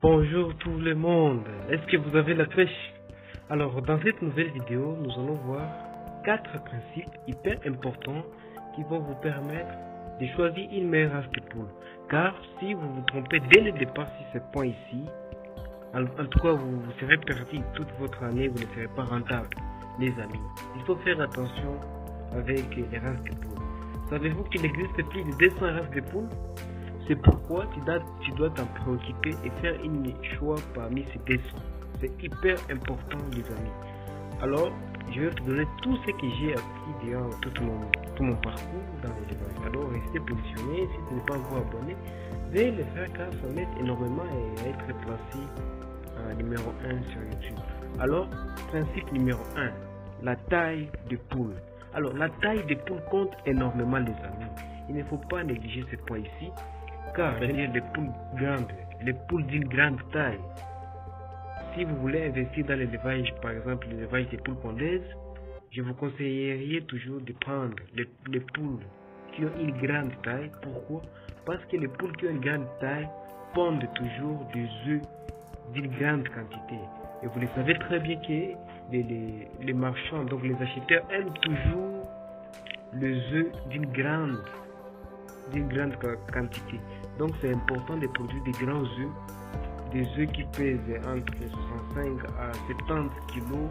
Bonjour tout le monde, est-ce que vous avez la pêche? Alors dans cette nouvelle vidéo, nous allons voir 4 principes hyper importants qui vont vous permettre de choisir une meilleure race de poule. Car si vous vous trompez dès le départ sur ce point ici, en tout cas vous serez perdu toute votre année, vous ne serez pas rentable les amis. Il faut faire attention avec les races de poules. Savez-vous qu'il existe plus de 200 races de poules? C'est pourquoi tu dois t'en préoccuper et faire un choix parmi ces 200. C'est hyper important les amis. Alors, je vais te donner tout ce que j'ai appris durant tout mon parcours dans l'élevage. Alors, restez positionné. Si tu n'es pas encore abonné, veuillez le faire car ça m'aide énormément et être placé en numéro 1 sur YouTube. Alors, principe numéro 1, la taille de poule. Alors, la taille de poule compte énormément les amis. Il ne faut pas négliger ce point ici. Car c'est-à-dire les poules grandes, les poules d'une grande taille. Si vous voulez investir dans l'élevage, par exemple l'élevage des poules pondeuses, je vous conseillerais toujours de prendre les poules qui ont une grande taille. Pourquoi? Parce que les poules qui ont une grande taille pondent toujours des œufs d'une grande quantité. Et vous le savez très bien que les marchands, donc les acheteurs, aiment toujours les œufs d'une grande quantité. Donc c'est important de produire des grands œufs, des œufs qui pèsent entre 65 à 70 kilos,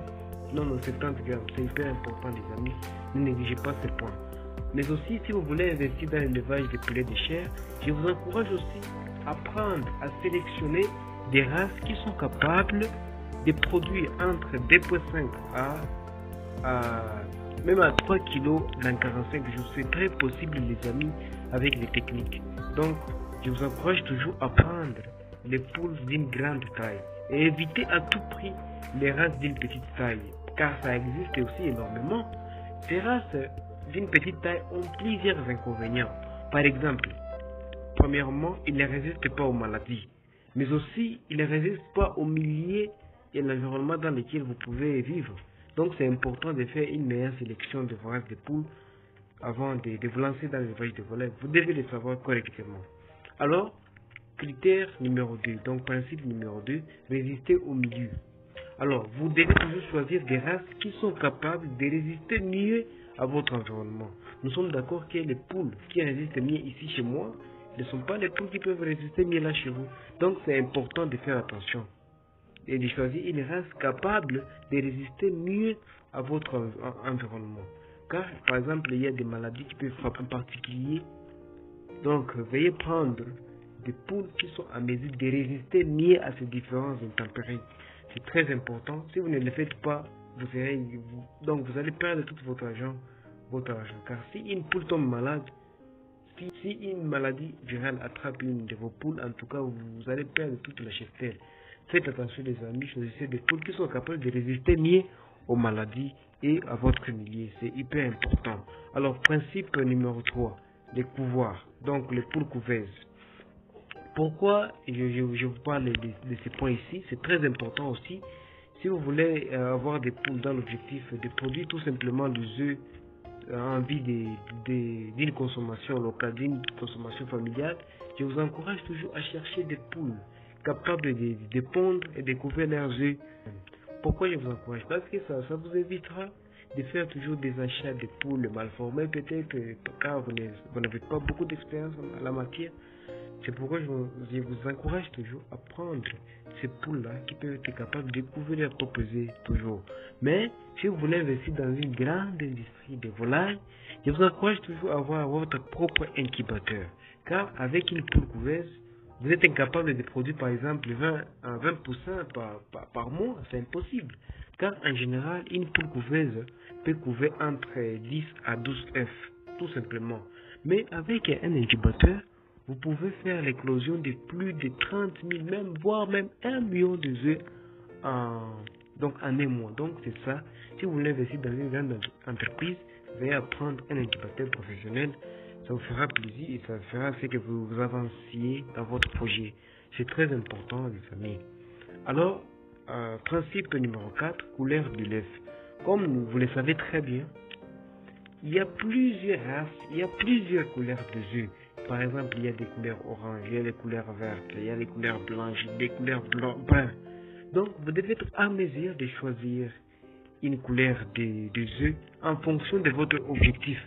non 70 grammes. C'est hyper important les amis, ne négligez pas ce point. Mais aussi si vous voulez investir dans l'élevage des poulets de chair, je vous encourage aussi à apprendre à sélectionner des races qui sont capables de produire entre 2,5 même à 3 kilos dans 45 jours. C'est très possible les amis avec les techniques. Donc je vous encourage toujours à prendre les poules d'une grande taille et éviter à tout prix les races d'une petite taille, car ça existe aussi énormément. Ces races d'une petite taille ont plusieurs inconvénients. Par exemple, premièrement, ils ne résistent pas aux maladies, mais aussi ils ne résistent pas au milieu et l'environnement dans lequel vous pouvez vivre. Donc c'est important de faire une meilleure sélection de vos races de poules avant de vous lancer dans l'élevage de volailles. Vous devez le savoir correctement. Alors, critère numéro 2, donc principe numéro 2, résister au milieu. Alors, vous devez toujours choisir des races qui sont capables de résister mieux à votre environnement. Nous sommes d'accord que les poules qui résistent mieux ici chez moi ne sont pas les poules qui peuvent résister mieux là chez vous. Donc, c'est important de faire attention et de choisir une race capable de résister mieux à votre environnement. Car, par exemple, il y a des maladies qui peuvent frapper en particulier. Donc, veuillez prendre des poules qui sont à mesure de résister mieux à ces différences intempéries. C'est très important. Si vous ne le faites pas, vous allez perdre tout votre argent. Car si une poule tombe malade, si une maladie virale attrape une de vos poules, en tout cas, vous allez perdre toute la cheptelle. Faites attention les amis, choisissez des poules qui sont capables de résister mieux aux maladies et à votre milieu. C'est hyper important. Alors, principe numéro 3, les couvoirs, donc les poules couveuses. Pourquoi je vous parle de ces points ici? C'est très important aussi. Si vous voulez avoir des poules dans l'objectif de produire tout simplement des œufs en vue d'une consommation locale, d'une consommation familiale, je vous encourage toujours à chercher des poules capables de pondre et de couvrir leurs œufs. Pourquoi je vous encourage? Parce que ça vous évitera de faire toujours des achats de poules mal formées, peut-être car vous n'avez pas beaucoup d'expérience en la matière. C'est pourquoi je vous encourage toujours à prendre ces poules-là qui peuvent être capables de couvrir leurs propres œufs toujours. Mais si vous voulez investir dans une grande industrie de volailles, je vous encourage toujours à avoir votre propre incubateur. Car avec une poule couveuse, vous êtes incapable de produire par exemple 20% par mois. C'est impossible. Car en général, une poule couveuse peut couver entre 10 à 12 œufs, tout simplement. Mais avec un incubateur, vous pouvez faire l'éclosion de plus de 30 000, voire même 1 million de œufs en un mois. Donc c'est ça. Si vous voulez investir dans une grande entreprise, veuillez apprendre un incubateur professionnel. Ça vous fera plaisir et ça fera ce que vous avanciez dans votre projet. C'est très important les amis. Alors, principe numéro 4, couleur de l'œuf. Comme vous le savez très bien, il y a plusieurs races, il y a plusieurs couleurs de œufs. Par exemple, il y a des couleurs orange, il y a les couleurs vertes, il y a les couleurs blanches, des couleurs brunes. Donc, vous devez être à mesure de choisir une couleur des œufs en fonction de votre objectif.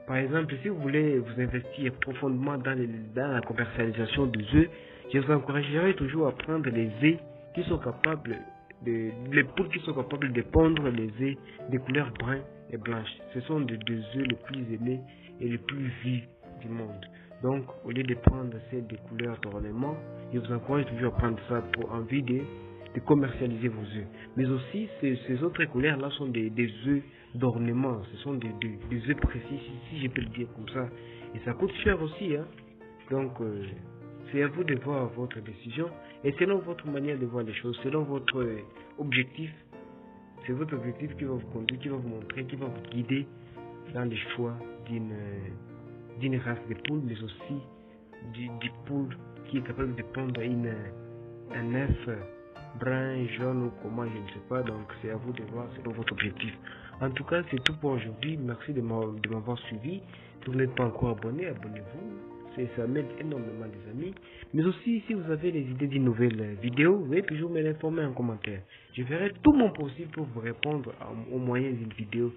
Par exemple, si vous voulez vous investir profondément dans la commercialisation des œufs, je vous encouragerai toujours à prendre les œufs qui sont capables les poules qui sont capables de pondre les œufs de couleur brun et blanche. Ce sont des œufs les plus aimés et les plus vifs du monde. Donc, au lieu de prendre celles de couleur d'ornement, je vous encourage toujours à prendre ça pour envie de commercialiser vos œufs. Mais aussi, ces autres couleurs-là sont des œufs d'ornement. Ce sont des œufs précis, si je peux le dire comme ça. Et ça coûte cher aussi. Hein. Donc, c'est à vous de voir votre décision. Et selon votre manière de voir les choses, selon votre objectif, c'est votre objectif qui va vous conduire, qui va vous montrer, qui va vous guider dans le choix d'une race de poules, mais aussi du poule qui est capable de pondre un œuf brun, jaune ou comment, je ne sais pas. Donc c'est à vous de voir selon votre objectif. En tout cas, c'est tout pour aujourd'hui. Merci de m'avoir suivi. Si vous n'êtes pas encore abonné, abonnez-vous. Ça m'aide énormément, les amis. Mais aussi, si vous avez des idées d'une nouvelle vidéo, vous pouvez toujours me l'informer en commentaire. Je ferai tout mon possible pour vous répondre au moyen d'une vidéo.